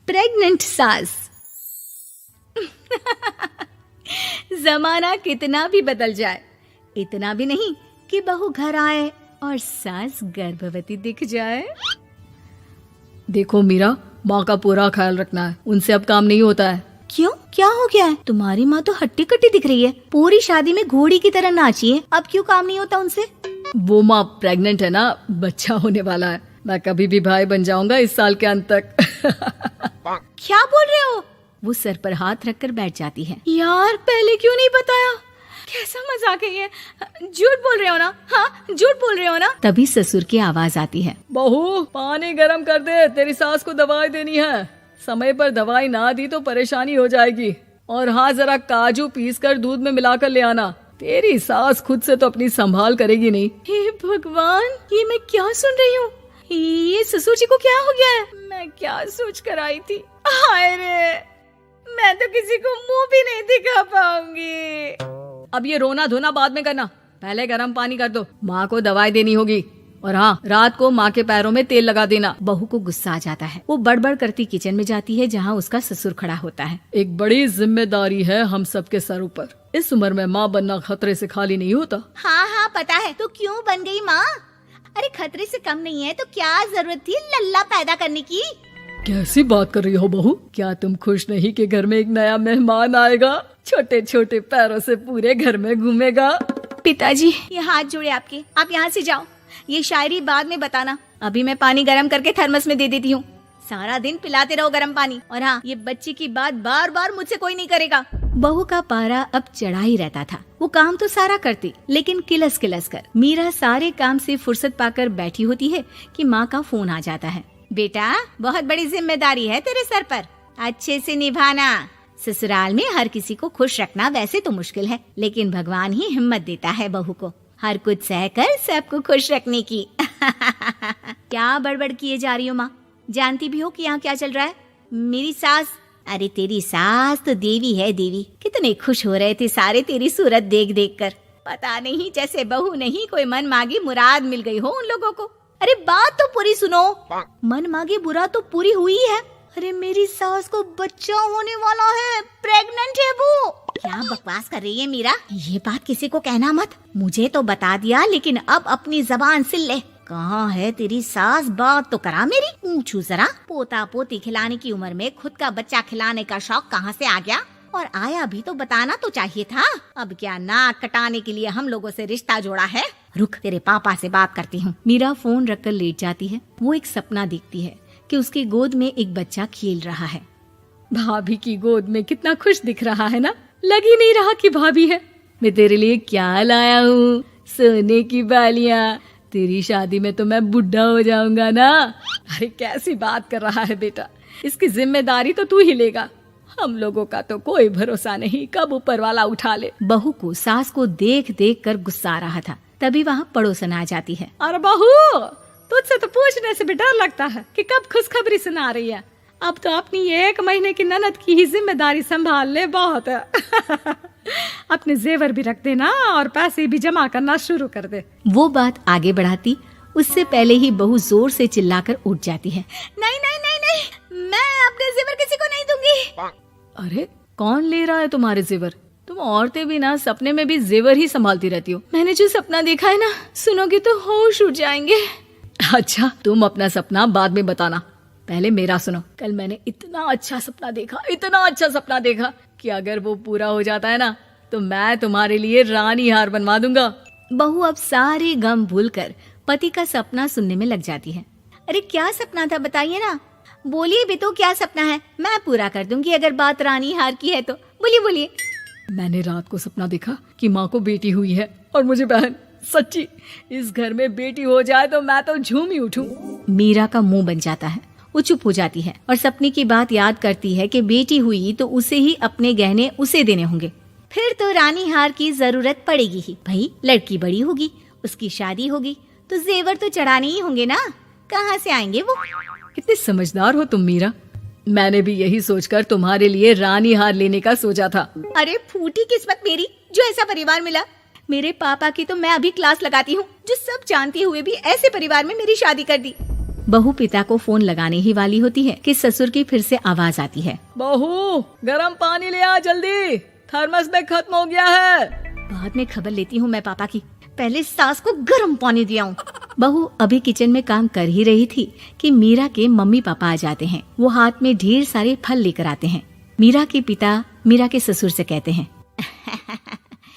Pregnant सास। जमाना कितना भी बदल जाए, इतना भी नहीं कि बहू घर आए और सास गर्भवती दिख जाए। देखो मीरा, माँ का पूरा ख्याल रखना है, उनसे अब काम नहीं होता है। क्यों, क्या हो गया है? तुम्हारी माँ तो हट्टी कट्टी दिख रही है, पूरी शादी में घोड़ी की तरह नाची है, अब क्यों काम नहीं होता उनसे? वो माँ प्रेग्नेंट है ना, बच्चा होने वाला है। मैं कभी भी भाई बन जाऊंगा इस साल के अंत तक। क्या बोल रहे हो? वो सर पर हाथ रखकर बैठ जाती है। यार पहले क्यों नहीं बताया? कैसा मजाक है ये? झूठ बोल रहे हो ना? हाँ, झूठ बोल रहे हो ना? तभी ससुर की आवाज आती है। बहू, पानी गरम कर दे, तेरी सास को दवाई देनी है। समय पर दवाई ना दी तो परेशानी हो जाएगी। और हाँ, जरा काजू पीस कर दूध में मिलाकर ले आना। तेरी सास खुद से तो अपनी संभाल करेगी नहीं। हे भगवान, ये मैं क्या सुन रही हूँ? ये ससुर जी को क्या हो गया है? मैं क्या सोच कर आई थी? हाय रे, मैं तो किसी को मुंह भी नहीं दिखा पाऊंगी। अब ये रोना धोना बाद में करना, पहले गर्म पानी कर दो, माँ को दवाई देनी होगी। और हाँ, रात को माँ के पैरों में तेल लगा देना। बहू को गुस्सा आ जाता है, वो बड़बड़ करती किचन में जाती है जहाँ उसका ससुर खड़ा होता है। एक बड़ी जिम्मेदारी है हम सबके सर ऊपर। इस उम्र में माँ बनना खतरे से खाली नहीं होता। हाँ हाँ पता है, तो क्यों बन गई माँ? अरे खतरे से कम नहीं है तो क्या जरूरत थी लल्ला पैदा करने की? कैसी बात कर रही हो बहू? क्या तुम खुश नहीं कि घर में एक नया मेहमान आएगा, छोटे छोटे पैरों से पूरे घर में घूमेगा? पिताजी, ये हाथ जोड़े आपके, आप यहाँ से जाओ। ये शायरी बाद में बताना, अभी मैं पानी गरम करके थर्मस में दे देती हूँ। सारा दिन पिलाते रहो गरम पानी। और हाँ, ये बच्ची की बात बार बार मुझसे कोई नहीं करेगा। बहू का पारा अब चढ़ा ही रहता था। वो काम तो सारा करती, लेकिन किलस किलस कर। मीरा सारे काम से फुर्सत पाकर बैठी होती है कि माँ का फोन आ जाता है। बेटा, बहुत बड़ी जिम्मेदारी है तेरे सर पर, अच्छे से निभाना। ससुराल में हर किसी को खुश रखना वैसे तो मुश्किल है, लेकिन भगवान ही हिम्मत देता है बहू को हर कुछ सहकर सबको खुश रखने की। क्या बड़बड़ किए जा रही हो माँ? जानती भी हो कि यहाँ क्या चल रहा है? मेरी सास, अरे तेरी सास तो देवी है देवी। कितने खुश हो रहे थे सारे तेरी सूरत देख देख कर। पता नहीं जैसे बहू नहीं कोई मन मांगी मुराद मिल गई हो उन लोगों को। अरे बात तो पूरी सुनो। मन मांगी बुरा तो पूरी हुई है। अरे मेरी सास को बच्चा होने वाला है, प्रेग्नेंट है वो। क्या बकवास कर रही है मीरा? ये बात किसी को कहना मत। मुझे तो बता दिया, लेकिन अब अपनी जबान सिल ले। कहाँ है तेरी सास? बात तो करा मेरी। पूछू जरा, पोता पोती खिलाने की उम्र में खुद का बच्चा खिलाने का शौक कहाँ से आ गया? और आया भी तो बताना तो चाहिए था। अब क्या नाक कटाने के लिए हम लोगों से रिश्ता जोड़ा है? रुक, तेरे पापा से बात करती हूँ। मीरा फोन रखकर लेट जाती है। वो एक सपना देखती है कि उसकी गोद में एक बच्चा खेल रहा है। भाभी की गोद में कितना खुश दिख रहा है ना, लग ही नहीं रहा कि भाभी है। मैं तेरे लिए क्या लाया हूँ, सोने की बालियाँ। तेरी शादी में तो मैं बुढ़ा हो जाऊंगा ना। अरे कैसी बात कर रहा है बेटा, इसकी जिम्मेदारी तो तू ही लेगा। हम लोगों का तो कोई भरोसा नहीं, कब ऊपर वाला उठा ले। बहू को सास को देख देख कर गुस्सा आ रहा था। तभी वहाँ पड़ोसन आ जाती है। अरे बहू, तुझसे तो पूछने से भी डर लगता है कि कब खुशखबरी सुना रही है। अब तो अपनी 1 महीने की ननद की ही जिम्मेदारी संभाल ले, बहुत है। अपने जेवर भी रख देना और पैसे भी जमा करना शुरू कर दे। वो बात आगे बढ़ाती उससे पहले ही बहू जोर से चिल्लाकर उठ जाती है। नहीं नहीं नहीं नहीं, मैं अपने जेवर किसी को नहीं दूंगी। अरे कौन ले रहा है तुम्हारे जेवर? तुम औरतें भी ना सपने में भी जेवर ही संभालती रहती हो। मैंने जो सपना देखा है ना, सुनोगे तो होश उड़ जाएंगे। अच्छा, तुम अपना सपना बाद में बताना, पहले मेरा सुनो। कल मैंने इतना अच्छा सपना देखा, इतना अच्छा सपना देखा कि अगर वो पूरा हो जाता है ना तो मैं तुम्हारे लिए रानी हार बनवा दूंगा। बहू अब सारे गम भूलकर पति का सपना सुनने में लग जाती है। अरे क्या सपना था बताइए ना, बोलिए भी तो, क्या सपना है? मैं पूरा कर दूंगी अगर बात रानी हार की है तो। बोलिए बोलिए। मैंने रात को सपना देखा कि माँ को बेटी हुई है और मुझे बहन। सच्ची, इस घर में बेटी हो जाए तो मैं तो झूम ही उठूं। मीरा का मुंह बन जाता है। वो चुप हो जाती है और सपने की बात याद करती है कि बेटी हुई तो उसे ही अपने गहने उसे देने होंगे। फिर तो रानी हार की जरूरत पड़ेगी ही। भाई लड़की बड़ी होगी, उसकी शादी होगी तो जेवर तो चढ़ाने ही होंगे ना, कहाँ से आएंगे वो? कितने समझदार हो तुम मीरा। मैंने भी यही सोचकर तुम्हारे लिए रानी हार लेने का सोचा था। अरे फूटी किस्मत मेरी जो ऐसा परिवार मिला। मेरे पापा की तो मैं अभी क्लास लगाती हूँ, जो सब जानते हुए भी ऐसे परिवार में मेरी शादी कर दी। बहू पिता को फोन लगाने ही वाली होती है कि ससुर की फिर से आवाज आती है। बहू गरम पानी ले आ जल्दी, थर्मस में खत्म हो गया है। बाद में खबर लेती हूँ मैं पापा की, पहले सास को गर्म पानी दिया हूँ। बहू अभी किचन में काम कर ही रही थी कि मीरा के मम्मी पापा आ जाते हैं। वो हाथ में ढेर सारे फल लेकर आते हैं। मीरा के पिता मीरा के ससुर से कहते हैं,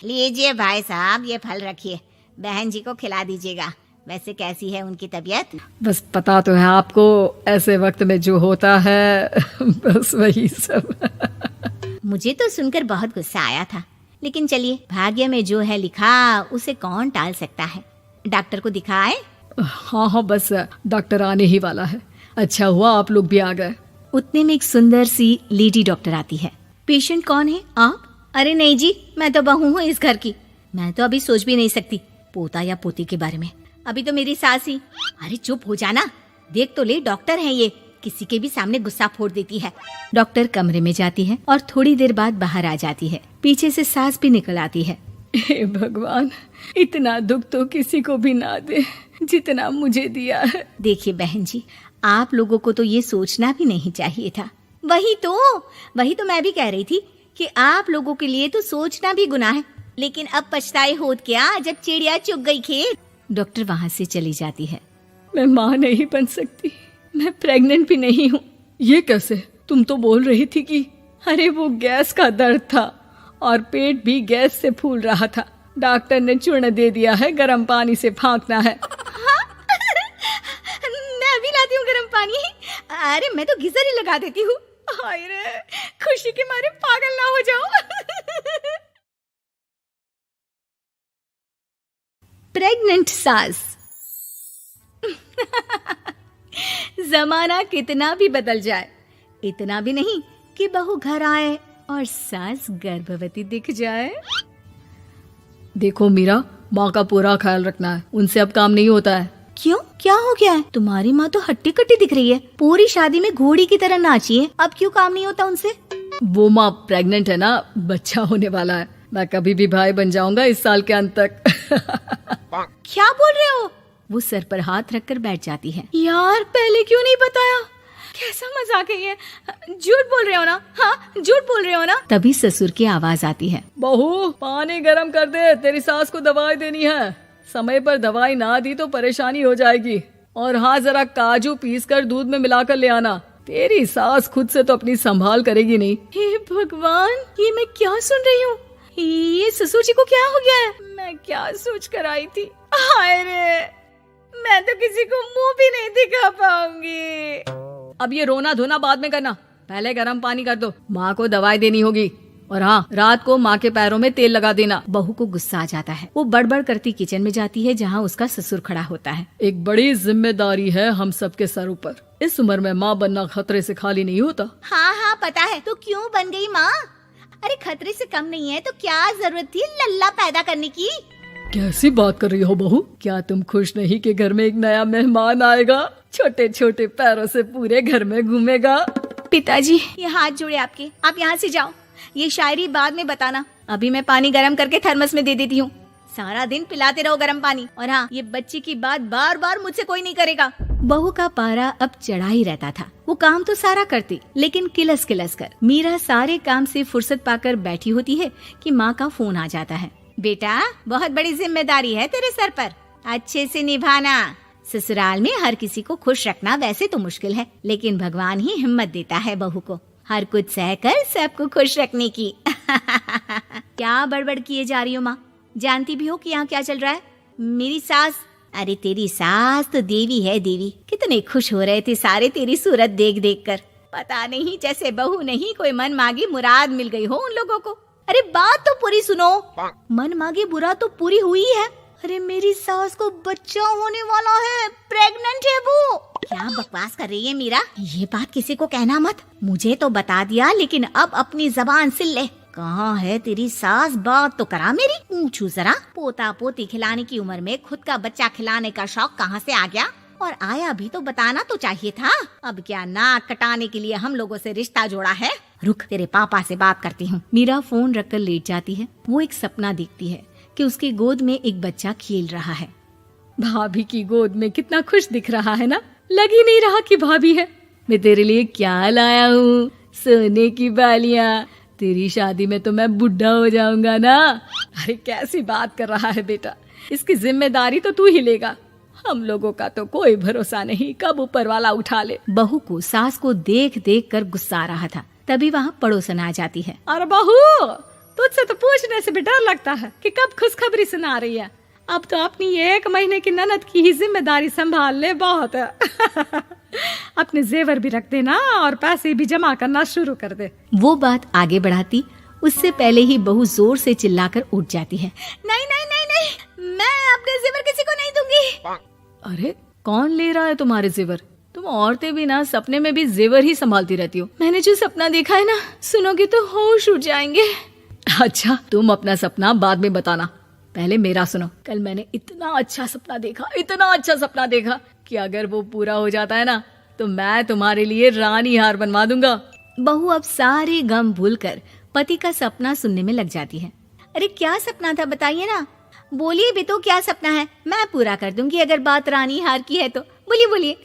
लीजिए भाई साहब, ये फल रखिए, बहन जी को खिला दीजिएगा। वैसे कैसी है उनकी तबीयत? बस पता तो है आपको, ऐसे वक्त में जो होता है बस वही सब। मुझे तो सुनकर बहुत गुस्सा आया था, लेकिन चलिए, भाग्य में जो है लिखा उसे कौन टाल सकता है। डॉक्टर को दिखाए? हाँ, बस डॉक्टर आने ही वाला है। अच्छा हुआ आप लोग भी आ गए। उतने में एक सुंदर सी लेडी डॉक्टर आती है। पेशेंट कौन है आप? अरे नहीं जी, मैं तो बहू हूँ इस घर की। मैं तो अभी सोच भी नहीं सकती पोता या पोती के बारे में। अभी तो मेरी सास ही। अरे चुप हो जाना, देख तो ले, डॉक्टर है ये, किसी के भी सामने गुस्सा फोड़ देती है। डॉक्टर कमरे में जाती है और थोड़ी देर बाद बाहर आ जाती है। पीछे से सास भी निकल आती है। हे भगवान, इतना दुख तो किसी को भी ना दे जितना मुझे दिया है। देखिए बहन जी, आप लोगों को तो ये सोचना भी नहीं चाहिए था। वही तो मैं भी कह रही थी कि आप लोगों के लिए तो सोचना भी गुनाह है, लेकिन अब पछताए होत क्या जब चिड़िया चुग गई खेत। डॉक्टर वहाँ से चली जाती है। मैं माँ नहीं बन सकती, मैं प्रेग्नेंट भी नहीं हूँ। ये कैसे? तुम तो बोल रही थी कि अरे वो गैस का दर्द था और पेट भी गैस से फूल रहा था। डॉक्टर ने चूर्ण दे दिया है, गर्म पानी से फाँकना है। हाँ? मैं अभी लाती हूँ गर्म पानी। अरे मैं तो गीजर ही लगा देती हूँ। हाय रे, खुशी के मारे पागल ना हो जाओ। प्रेग्नेंट सास। जमाना कितना भी बदल जाए, इतना भी नहीं कि बहू घर आए और सास गर्भवती दिख जाए। देखो मीरा, माँ का पूरा ख्याल रखना है, उनसे अब काम नहीं होता है। क्यों, क्या हो गया है? तुम्हारी माँ तो हट्टी कट्टी दिख रही है, पूरी शादी में घोड़ी की तरह नाची है। अब क्यों काम नहीं होता उनसे? वो माँ प्रेग्नेंट है ना, बच्चा होने वाला है। मैं कभी भी भाई बन जाऊंगा इस साल के अंत तक। क्या बोल रहे हो? वो सर पर हाथ रखकर बैठ जाती है। यार पहले क्यों नहीं बताया? कैसा मजाक है ये? झूठ बोल रहे हो ना? हाँ, झूठ बोल रहे हो ना? तभी ससुर की आवाज आती है। बहू पानी गर्म कर दे, तेरी सास को दवाई देनी है। समय पर दवाई ना दी तो परेशानी हो जाएगी। और हाँ, जरा काजू पीस कर दूध में मिलाकर ले आना। तेरी सास खुद से तो अपनी संभाल करेगी नहीं। हे भगवान, ये मैं क्या सुन रही हूँ? ये ससुर जी को क्या हो गया है? मैं क्या सोच कर आई थी? हाय रे, मैं तो किसी को मुंह भी नहीं दिखा पाऊंगी। अब ये रोना धोना बाद में करना, पहले गर्म पानी कर दो। माँ को दवाई देनी होगी। और हाँ, रात को माँ के पैरों में तेल लगा देना। बहू को गुस्सा आ जाता है। वो बड़बड़ करती किचन में जाती है जहाँ उसका ससुर खड़ा होता है। एक बड़ी जिम्मेदारी है हम सबके सर ऊपर। इस उम्र में माँ बनना खतरे से खाली नहीं होता। हाँ, पता है। तो क्यों बन गई माँ? अरे खतरे से कम नहीं है तो क्या जरूरत थी लल्ला पैदा करने की? कैसी बात कर रही हो बहू? क्या तुम खुश नहीं कि घर में एक नया मेहमान आएगा, छोटे छोटे पैरों से पूरे घर में घूमेगा? पिताजी, ये हाथ जोड़े आपके, आप यहाँ से जाओ। ये शायरी बाद में बताना, अभी मैं पानी गर्म करके थर्मस में दे देती हूँ। सारा दिन पिलाते रहो गर्म पानी। और हाँ, ये बच्ची की बात बार बार मुझसे कोई नहीं करेगा। बहू का पारा अब चढ़ा ही रहता था। वो काम तो सारा करती, लेकिन किलस किलस कर। मीरा सारे काम से फुर्सत पाकर बैठी होती है कि माँ का फोन आ जाता है। बेटा, बहुत बड़ी जिम्मेदारी है तेरे सर पर, अच्छे से निभाना। ससुराल में हर किसी को खुश रखना वैसे तो मुश्किल है, लेकिन भगवान ही हिम्मत देता है बहू को हर कुछ सहकर सबको खुश रखने की। क्या बड़बड़ किए जा रही हो माँ? जानती भी हो कि यहाँ क्या चल रहा है? मेरी सास, अरे तेरी सास तो देवी है देवी। कितने खुश हो रहे थे सारे तेरी सूरत देख देख कर। पता नहीं जैसे बहू नहीं कोई मन मांगी मुराद मिल गई हो उन लोगों को। अरे बात तो पूरी सुनो। मन मांगी बुरा तो पूरी हुई है। अरे मेरी सास को बच्चा होने वाला है, प्रेग्नेंट है वो। क्या बकवास कर रही है मीरा? ये बात किसी को कहना मत। मुझे तो बता दिया, लेकिन अब अपनी जबान सिल ले। कहाँ है तेरी सास? बात तो करा मेरी। पूछू जरा, पोता पोती खिलाने की उम्र में खुद का बच्चा खिलाने का शौक कहाँ से आ गया? और आया भी तो बताना तो चाहिए था। अब क्या नाक कटाने के लिए हम लोगों से रिश्ता जोड़ा है? रुक, तेरे पापा से बात करती हूँ। मीरा फोन रखकर लेट जाती है। वो एक सपना देखती है कि उसकी गोद में एक बच्चा खेल रहा है। भाभी की गोद में कितना खुश दिख रहा है ना? लग ही नहीं रहा कि भाभी है। मैं तेरे लिए क्या लाया हूँ, सोने की बालियां। तेरी शादी में तो मैं बुढ़ा हो जाऊंगा ना। अरे कैसी बात कर रहा है बेटा, इसकी जिम्मेदारी तो तू ही लेगा। हम लोगों का तो कोई भरोसा नहीं, कब ऊपर वाला उठा ले। बहू को सास को देख देख कर गुस्सा आ रहा था। तभी वहाँ पड़ोसन आ जाती है। अरे बहू, तुझसे तो पूछने से भी डर लगता है कि कब खुशखबरी सुना रही है। अब तो अपनी 1 महीने की ननद की ही जिम्मेदारी संभाल ले, बहुत है। अपने जेवर भी रख देना और पैसे भी जमा करना शुरू कर दे। वो बात आगे बढ़ाती उससे पहले ही बहू जोर से चिल्लाकर उठ जाती है। नहीं नहीं नहीं नहीं, मैं अपने जेवर किसी को नहीं दूंगी। अरे कौन ले रहा है तुम्हारे जेवर? तुम औरतें भी ना सपने में भी जेवर ही संभालती रहती हो। मैंने जो सपना देखा है ना, सुनोगे तो होश उड़ जाएंगे। अच्छा, तुम अपना सपना बाद में बताना, पहले मेरा सुनो। कल मैंने इतना अच्छा सपना देखा कि अगर वो पूरा हो जाता है ना तो मैं तुम्हारे लिए रानी हार बनवा दूंगा। बहू अब सारे गम भूलकर पति का सपना सुनने में लग जाती है। अरे क्या सपना था, बताइए ना, बोलिए भी तो, क्या सपना है? मैं पूरा कर दूंगी अगर बात रानी हार की है तो। बोलिए बोलिए।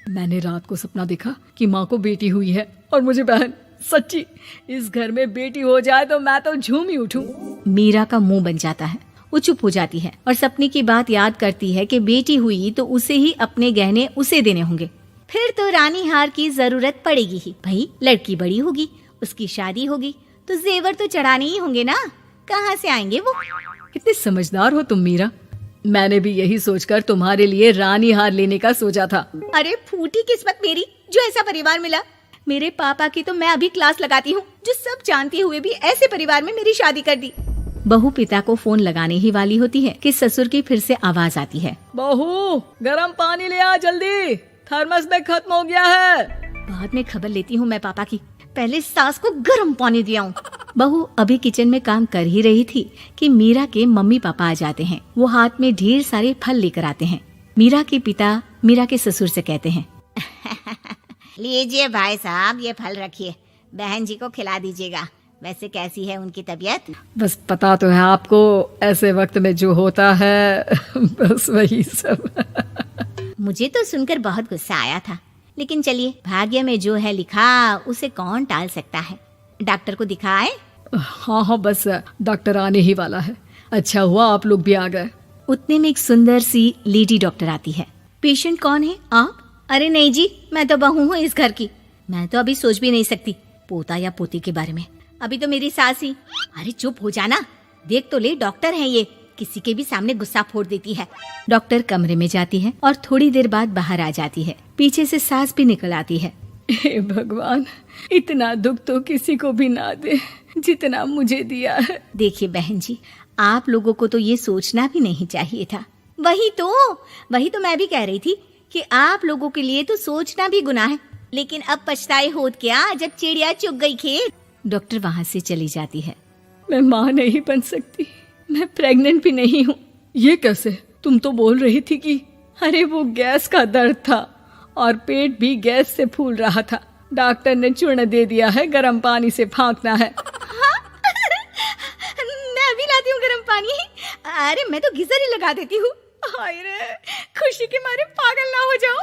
मैंने रात को सपना देखा कि माँ को बेटी हुई है और मुझे बहन। सच्ची, इस घर में बेटी हो जाए तो मैं तो झूम ही उठूं। मीरा का मुंह बन जाता है। वो चुप हो जाती है और सपने की बात याद करती है कि बेटी हुई तो उसे ही अपने गहने उसे देने होंगे। फिर तो रानी हार की जरूरत पड़ेगी ही। भाई लड़की बड़ी होगी, उसकी शादी होगी तो जेवर तो चढ़ाने ही होंगे ना, कहाँ से आएंगे वो? कितनी समझदार हो तुम मीरा। मैंने भी यही सोचकर तुम्हारे लिए रानी हार लेने का सोचा था। अरे फूटी किस्मत मेरी जो ऐसा परिवार मिला। मेरे पापा की तो मैं अभी क्लास लगाती हूँ, जो सब जानते हुए भी ऐसे परिवार में मेरी शादी कर दी। बहू पिता को फोन लगाने ही वाली होती है कि ससुर की फिर से आवाज आती है। बहू, गरम पानी ले आ जल्दी, थर्मस में खत्म हो गया है। बाद में खबर लेती हूँ मैं पापा की, पहले सास को गर्म पानी दिया हूँ। बहू अभी किचन में काम कर ही रही थी कि मीरा के मम्मी पापा आ जाते हैं। वो हाथ में ढेर सारे फल लेकर आते हैं। मीरा के पिता मीरा के ससुर से कहते हैं, लीजिए भाई साहब, ये फल रखिए, बहन जी को खिला दीजिएगा। वैसे कैसी है उनकी तबीयत? बस पता तो है आपको, ऐसे वक्त में जो होता है बस वही सब। मुझे तो सुनकर बहुत गुस्सा आया था, लेकिन चलिए, भाग्य में जो है लिखा उसे कौन टाल सकता है। डॉक्टर को दिखाए? हाँ, बस डॉक्टर आने ही वाला है। अच्छा हुआ आप लोग भी आ गए। उतने में एक सुंदर सी लेडी डॉक्टर आती है। पेशेंट कौन है आप? अरे नहीं जी, मैं तो बहू हूँ इस घर की। मैं तो अभी सोच भी नहीं सकती पोता या पोती के बारे में, अभी तो मेरी सास ही। अरे चुप हो जाना, देख तो ले, डॉक्टर है ये, किसी के भी सामने गुस्सा फोड़ देती है। डॉक्टर कमरे में जाती है और थोड़ी देर बाद बाहर आ जाती है। पीछे से सास भी निकल आती है। हे भगवान, इतना दुख तो किसी को भी ना दे जितना मुझे दिया है। देखिए बहन जी, आप लोगों को तो ये सोचना भी नहीं चाहिए था। वही तो मैं भी कह रही थी कि आप लोगों के लिए तो सोचना भी गुनाह है, लेकिन अब पछताए होत क्या जब चिड़िया चुग गई खेत। डॉक्टर वहाँ से चली जाती है। मैं माँ नहीं बन सकती, मैं प्रेग्नेंट भी नहीं हूँ। ये कैसे? तुम तो बोल रही थी कि अरे वो गैस का दर्द था और पेट भी गैस से फूल रहा था। डॉक्टर ने चूर्ण दे दिया है, गर्म पानी से फांकना है। मैं भी लाती हूँ गर्म पानी। अरे मैं तो गीजर ही लगा देती हूँ। हाय रे, खुशी के मारे पागल ना हो जाओ।